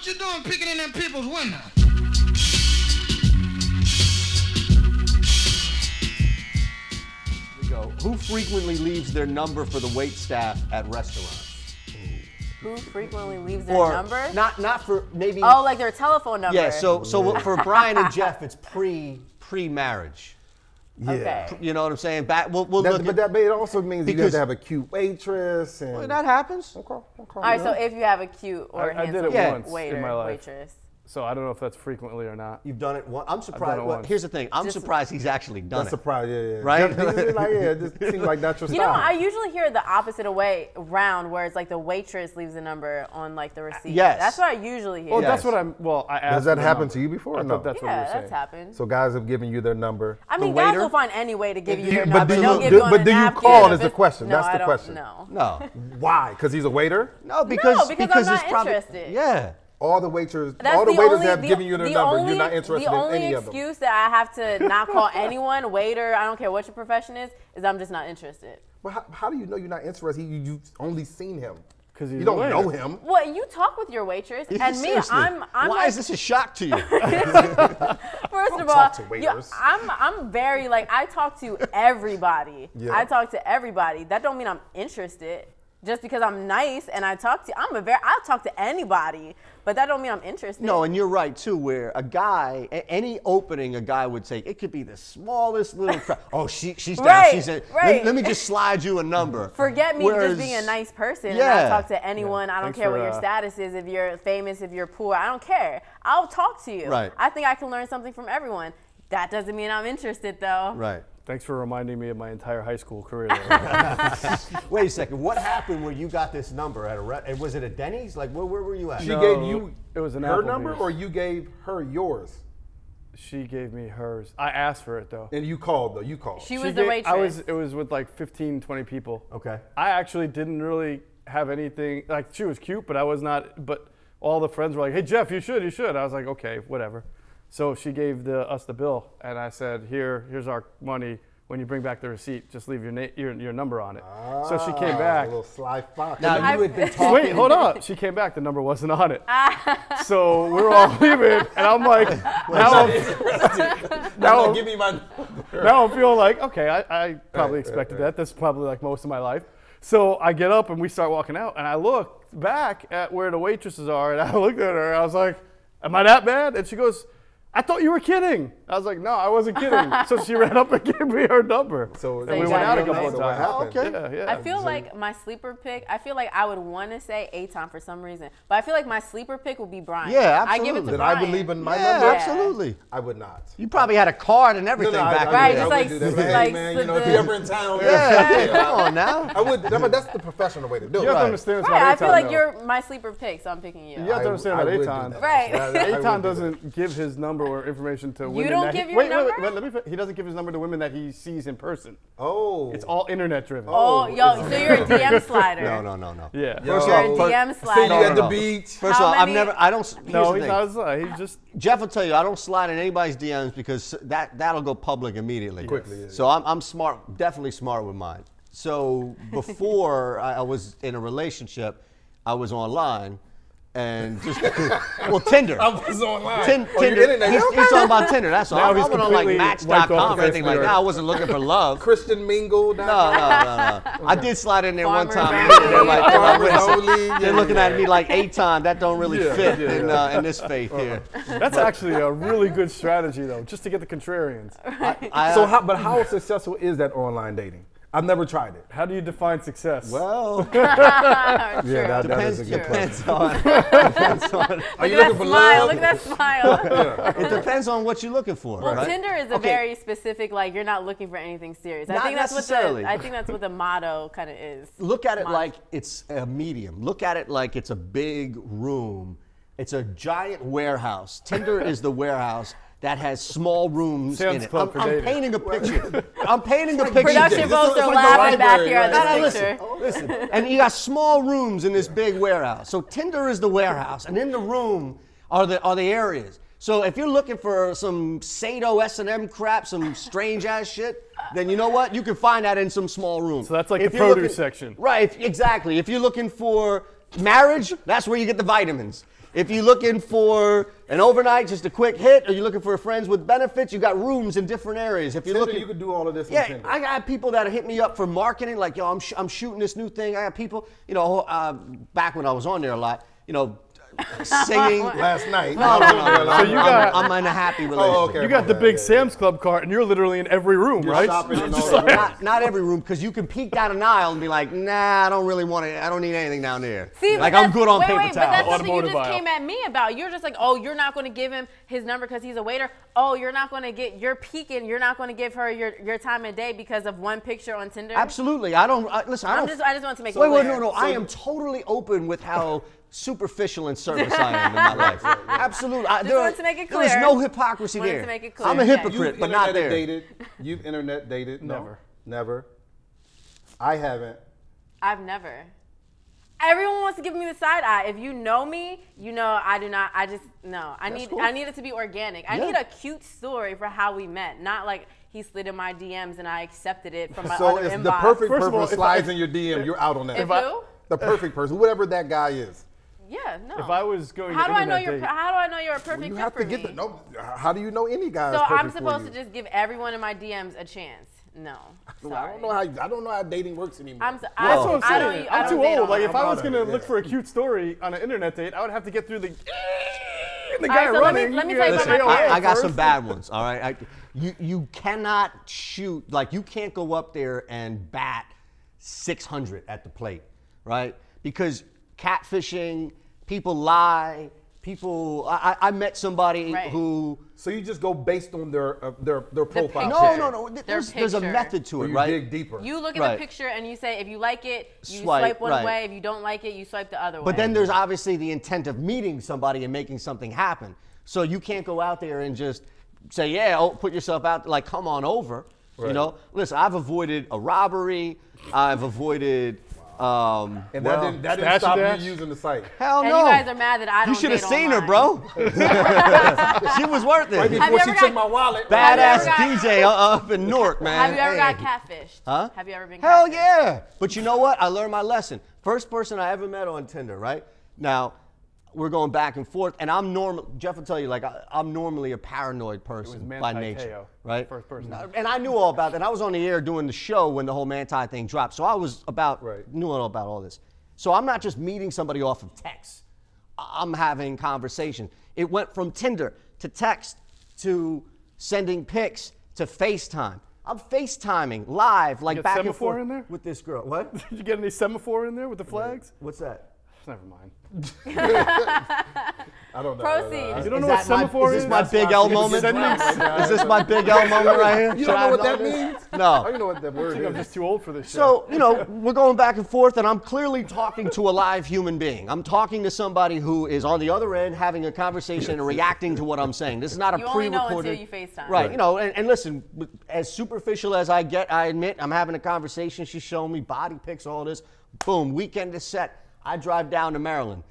What you doing picking in them people's window? Who frequently leaves their number for the wait staff at restaurants? Who frequently leaves their number? Not for maybe. Oh, like their telephone number. Yeah. So for Brian and Jeff, it's pre-marriage. Yeah. Okay. You know what I'm saying? We'll look. But it also means you have to have a cute waitress. And Well, that happens. Okay. All right, so if you have a cute or I did handsome it once waiter, in my life. waitress. So I don't know if that's frequently or not. You've done it once. I'm done surprised. it Well, once. here's the thing. I'm surprised he's actually done That's it. surprised, yeah. Right? It just seems like that's your style. You know, I usually hear the opposite way around, where it's like the waitress leaves the number on like the receipt. Yes. That's what I usually hear. Well, Yes. that's what I'm. Well, I asked. Does that the happen number. to you before? Or I no? thought that's what you Yeah, were saying. that's happened. So guys have given you their number. I mean, The guys waiter? will find any way to give you their But number. do They'll you, give you on a do you napkin call if is the it's- question? No, That's I the don't- question. No. No. Why? Because he's a waiter? No, because I'm not it's probably, interested. Yeah. All the waiters That's have given you their number. You're not interested in any of them. The only excuse that I have to not call anyone, waiter, I don't care what your profession is I'm just not interested. Well, how do you know you're not interested? You've only seen him. 'Cause he's you don't a waiter. know him. Well, you talk with your waitress, and me, Seriously. I'm Why like, is this a shock to you? first of all, talk to waiters. I'm very like, I talk to everybody. Yeah. I talk to everybody. That don't mean I'm interested. Just because I'm nice and I'll talk to anybody, but that don't mean I'm interested. No, and you're right too. Where a guy, any opening, a guy would take. It could be the smallest little. Oh, she's down. Right, She's in. right. Let me just slide you a number. Forget me Whereas- just being a nice person Yeah. and I talk to anyone. I don't Thanks care for, what your status is, if you're famous, if you're poor. I don't care. I'll talk to you. Right. I think I can learn something from everyone. That doesn't mean I'm interested though. Right. Thanks for reminding me of my entire high school career. There. Wait a second. What happened where you got this number at and was it a Denny's? Like where were you at? She No, gave you it was an her Applebee's. number, or you gave her yours, She gave me hers. I asked for it though. and you called though. You called. She was the waitress. It was with like 15, 20 people. Okay. I actually didn't really have anything. Like she was cute, but I was not. But all the friends were like, "Hey Jeff, you should." I was like, "Okay, whatever." So she gave us the bill, and I said, "Here's our money. When you bring back the receipt, just leave your number on it." So she came back. A little sly fox. Now you had been talking. Wait, hold up. She came back. The number wasn't on it. So we were all leaving, and I'm like, now give me my. I'm feeling like, okay, I probably expected that. That's probably like most of my life. So I get up and we start walking out, and I look back at where the waitresses are, and I looked at her, and I was like, am I that bad? And she goes, I thought you were kidding. I was like, no, I wasn't kidding. So she ran up and gave me her number. So and we you went got out a it. couple of So what times. happened? Yeah. I feel like my sleeper pick, I feel like I would want to say Aton for some reason, but I feel like my sleeper pick would be Brian. Yeah, I give it to absolutely. Did Brian. I believe in my Yeah, number? absolutely. I would not. You probably had a card and everything back Right, in just the like- day. I would do that. Hey, like man, the- you know, if you ever in town, Yeah, come on now. I would. No, but that's the professional way to do it. You have to Right. understand it's Right, about I feel Aton, like though. you're my sleeper pick, so I'm picking you. You have to understand I about would do Aton. that. Right. I would do Aton that. doesn't give his number or information to women. don't that give he, your wait, number? Wait, let me. He doesn't give his number to women that he sees in person. Oh. It's all internet driven. Oh, yo, so you're a DM slider. No. Yeah. First You're off, a first- DM See slider. you at the no. beach. First How of all, many- I don't. Here's No, the he's thing. not. He's just. Jeff will tell you I don't slide in anybody's DMs because that'll go public immediately. Quickly, yeah. So I'm smart, definitely smart with mine. So before I was in a relationship, I was online and just Tinder. I was online. Tinder. You're internet. He's talking about Tinder. That's all. Now I he's wasn't on like completely wiped off Match.com or the anything face of like the that. I earth. wasn't looking for love. Christian Mingle. No. I did slide in there one Farmers time. only. They're like, Farmers wait a second. only. They're looking at me like Aton. That don't really fit yeah. in this faith here. That's actually a really good strategy, though, just to get the contrarians. So, how successful is that online dating? I've never tried it. How do you define success? Well, Yeah, that depends, is a good depends question. on Are you Look looking at that for smile. love? Look at that smile. it depends on what you're looking for. Well, right? Tinder is a Okay. very specific, like you're not looking for anything serious. Not I think necessarily. I think that's what the motto kind of is. Look at it Motto. like it's a medium. Look at it like it's a big room. It's a giant warehouse. Tinder is the warehouse that has small rooms Sam's in it. Club for I'm dating. painting a picture. I'm painting a picture. Production folks it's are like the laughing back library, here at right? this No, picture. listen. And you got small rooms in this big warehouse. So Tinder is the warehouse, and in the room are the areas. So if you're looking for some Sado S&M crap, some strange ass shit, then you know what? You can find that in some small room. So that's like If the you're produce looking- section. Right, exactly. If you're looking for marriage, that's where you get the vitamins. If you're looking for an overnight, just a quick hit, or you're looking for friends with benefits, you got rooms in different areas. If you're Tinder, looking, you could do all of this on yeah, Tinder. I got people that hit me up for marketing, like, yo, I'm shooting this new thing. I got people, you know, back when I was on there a lot, you know, singing. Last night. No. So you got- I'm in a happy relationship. Oh, okay. You got the big Sam's Club cart, and you're literally in every room, You're right? shopping in Just all like- the Not every room, because you can peek down an aisle and be like, nah, I don't really want to. I don't need anything down there. See, like but I'm good on wait, paper wait, but that's towels. something you Automotive just aisle. came at me about. You're just like, oh, you're not going to give him his number because he's a waiter. Oh, you're not going to get, you're peeking. You're not going to give her your time of day because of one picture on Tinder. Absolutely. I don't listen. I I don't. just want to make it Wait, clear. no. I am totally open with how superficial and service I am in my life. Absolutely. wanted to make it There's clear. no hypocrisy Wanted there. to make it clear. I'm a Okay. hypocrite, but not there. You've internet dated? No. Never. Never. I haven't. I've never. Everyone wants to give me the side eye. If you know me, you know I do not. I just no. I need it to be organic. I Yeah. need a cute story for how we met, not like he slid in my DMs and I accepted it from my So other it's inbox. the perfect First of person all, if slides I- in your DM, you're out on that. If who? The perfect person, whatever that guy is. Yeah, no. If I was going how to do I know internet date, How do I know you're a perfect You fit have for to get me? the no. How do you know any guy is So perfect I'm for supposed you? to just give everyone in my DMs a chance? No. Sorry. I don't know how dating works anymore. I'm so, that's what I'm I saying. don't, I'm too date old. Like, online. if I was I'm going to out of it, look yeah. for a cute story on an internet date, I would have to get through the All guy right, so let me- running. let me you tell you gotta about say, my "Oh, I got first." some bad ones. All right. You cannot shoot, like, you can't go up there and bat 600 at the plate, right? Because catfishing, people lie. I met somebody Right. who. So you just go based on their profile. picture. No. Their There's a picture. method to Or it, you right? dig deeper. You look at Right. the picture and you say, if you like it, you Swipe, swipe one right. way. If you don't like it, you swipe the other way. But then there's obviously the intent of meeting somebody and making something happen. So you can't go out there and just say, yeah, put yourself out, like, come on over. You Right. know, listen, I've avoided a robbery. I've avoided. And that didn't Stash stop and dash? you using the site. Hell and no. you guys are mad that I don't You should have date seen her, online. bro. She was worth it. Have Before you she ever took got- my wallet. Have you Badass ever got- DJ up in Newark, man. Have you ever got Hey. catfished? Huh? Have you ever been Hell catfished? yeah. But you know what? I learned my lesson. First person I ever met on Tinder, right? Now, we're going back and forth, and I'm normal. Jeff will tell you, like, I'm normally a paranoid person by Manti nature, Teo, right? first person. And I knew all about that. I was on the air doing the show when the whole Manti thing dropped, so I was knew all about all this. So I'm not just meeting somebody off of text. I'm having conversation. It went from Tinder to text to sending pics to FaceTime. I'm FaceTiming live, like get back and semaphore forth in there? with this girl. What? Did you get any semaphore in there with the flags? What's that? Never mind. I don't know. Proceed. You don't know Is what that semaphore is is? this my Big L moment? Is this my Big L moment right here? You Should don't I know what that this? means? No. I don't know what that word I'm is. just too old for this show. So, you know, we're going back and forth, and I'm clearly talking to a live human being. I'm talking to somebody who is on the other end having a conversation and reacting to what I'm saying. This is not a You only know pre-recorded. until you FaceTime. Right, you know, and listen, as superficial as I get, I admit, I'm having a conversation. She's showing me body pics, all this. Boom, weekend is set. I drive down to Maryland.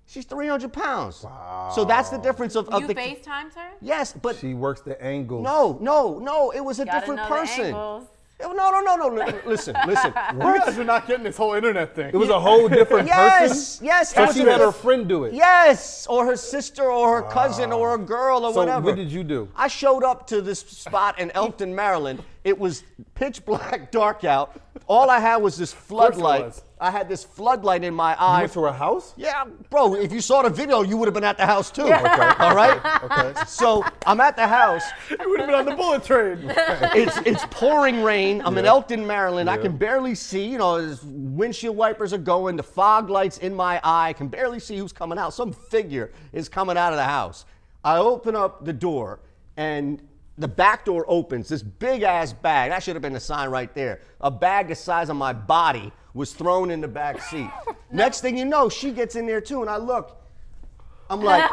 She's 300 pounds. Wow. So that's the difference of You the. FaceTimed her? Yes, but She works the angles. no, it was a Gotta different know the person. angles. No. Listen. You guys are not getting this whole internet thing. It was a whole different person. Yes. So it was she a- had her friend do it. Yes, or her sister, or her cousin, or a girl, or So whatever. what did you do? I showed up to this spot in Elkton, Maryland. It was pitch black, dark out. All I had was this course it floodlight. was. I had this floodlight in my You eye. went to her house? Yeah, bro, if you saw the video, you would have been at the house too. Okay. All right? Okay. So I'm at the house. You would have been on the bullet train. It's pouring rain. I'm in Elkton, Maryland. I Yeah. can barely see. You know, his windshield wipers are going. The fog lights in my eye. I can barely see who's coming out. Some figure is coming out of the house. I open up the door, and the back door opens. This big ass bag. That should have been the sign right there. A bag the size of my body was thrown in the back seat. Next thing you know, she gets in there too, and I look. I'm like,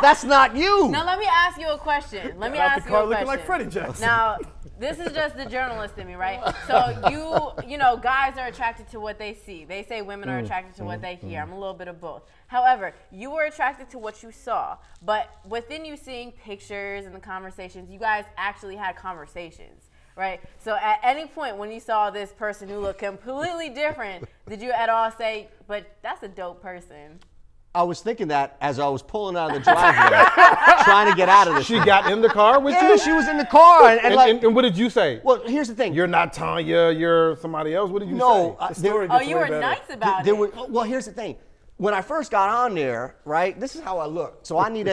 that's not you. Now let me ask you a question. Let me Got out ask the you a car question. looking like Freddie Jackson. Now, this is just the journalist in me, right? So you know, guys are attracted to what they see. They say women are attracted to what they hear. I'm a little bit of both. However, you were attracted to what you saw, but within you seeing pictures and the conversations, you guys actually had conversations, right? So at any point when you saw this person who looked completely different, did you at all say, but that's a dope person? I was thinking that as I was pulling out of the driveway, trying to get out of this. She got in the car with Yeah, you? she was in the car. And what did you say? Well, here's the thing. You're not Tanya, you're somebody else. What did you No, say? Oh, you were nice about there it. were, well, here's the thing. When I first got on there, right, this is how I look. So I need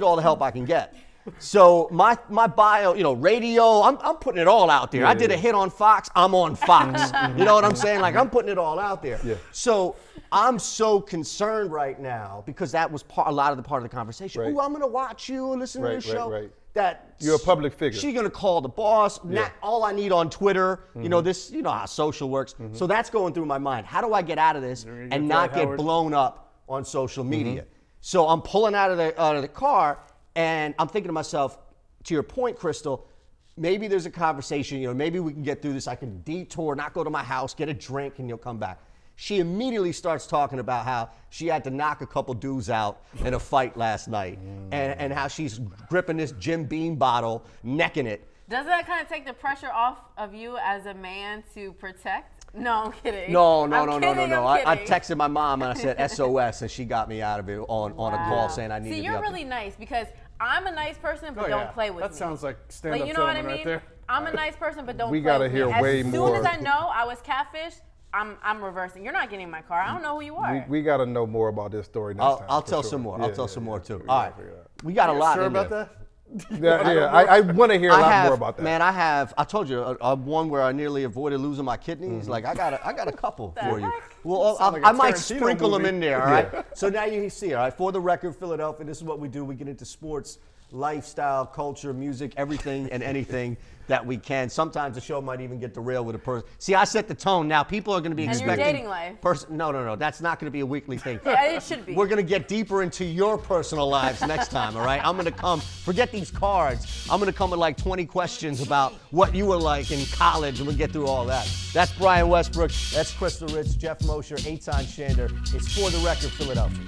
all the help I can get. So my bio, radio, I'm putting it all out there. I did a hit on Fox, I'm on Fox. You know what I'm saying? Like, I'm putting it all out there. Yeah. So I'm so concerned right now because that was a lot of the part of the conversation. Right. Ooh, I'm gonna watch you and listen to the show. Right. That You're a public figure. She's gonna call the boss. Yeah. All I need on Twitter, you know how social works. So that's going through my mind. How do I get out of this and not get blown up on social media? So I'm pulling out of the car, and I'm thinking to myself, to your point, Crystal, maybe there's a conversation. Maybe we can get through this. I can detour, not go to my house, get a drink, and you'll come back. She immediately starts talking about how she had to knock a couple dudes out in a fight last night, and how she's gripping this Jim Beam bottle, necking it. Doesn't that kind of take the pressure off of you as a man to protect? No, I'm kidding. No. I'm I kidding. texted my mom and I said SOS, and she got me out of it on a call saying I needed See, to be you're up really nice because I'm a nice person, but Oh, don't yeah. play with me. That sounds like stand-up you know what I gentleman mean? right there. I'm a nice person, but don't We play gotta with hear me. way As more. soon as I know I was catfished, I'm reversing. You're not getting in my car. I don't know who you are. We got to know more about this story next time. I'll for tell sure. some more. Yeah, I'll tell yeah, some yeah. more too. We All gotta right, figure it out. we got a lot. Sure in about there. that? Yeah, I want to hear a lot more about that. Man, I told you one where I nearly avoided losing my kidneys. Like I got a couple for you. heck? Well, Sound like a I might Tarantino sprinkle them movie. in there. All right. So now you see. All right. For the record, Philadelphia. This is what we do. We get into sports, lifestyle, culture, music, everything and anything that we can. Sometimes the show might even get derailed with a person. See, I set the tone. Now people are going to be And your expecting. dating life. No. That's not going to be a weekly thing. Yeah, it should be. We're going to get deeper into your personal lives next time, all right? I'm going to come, forget these cards. I'm going to come with like 20 questions about what you were like in college, and we'll get through all that. That's Brian Westbrook. That's Crystal Ritz, Jeff Mosher, Eitan Shander. It's For the Record, Philadelphia.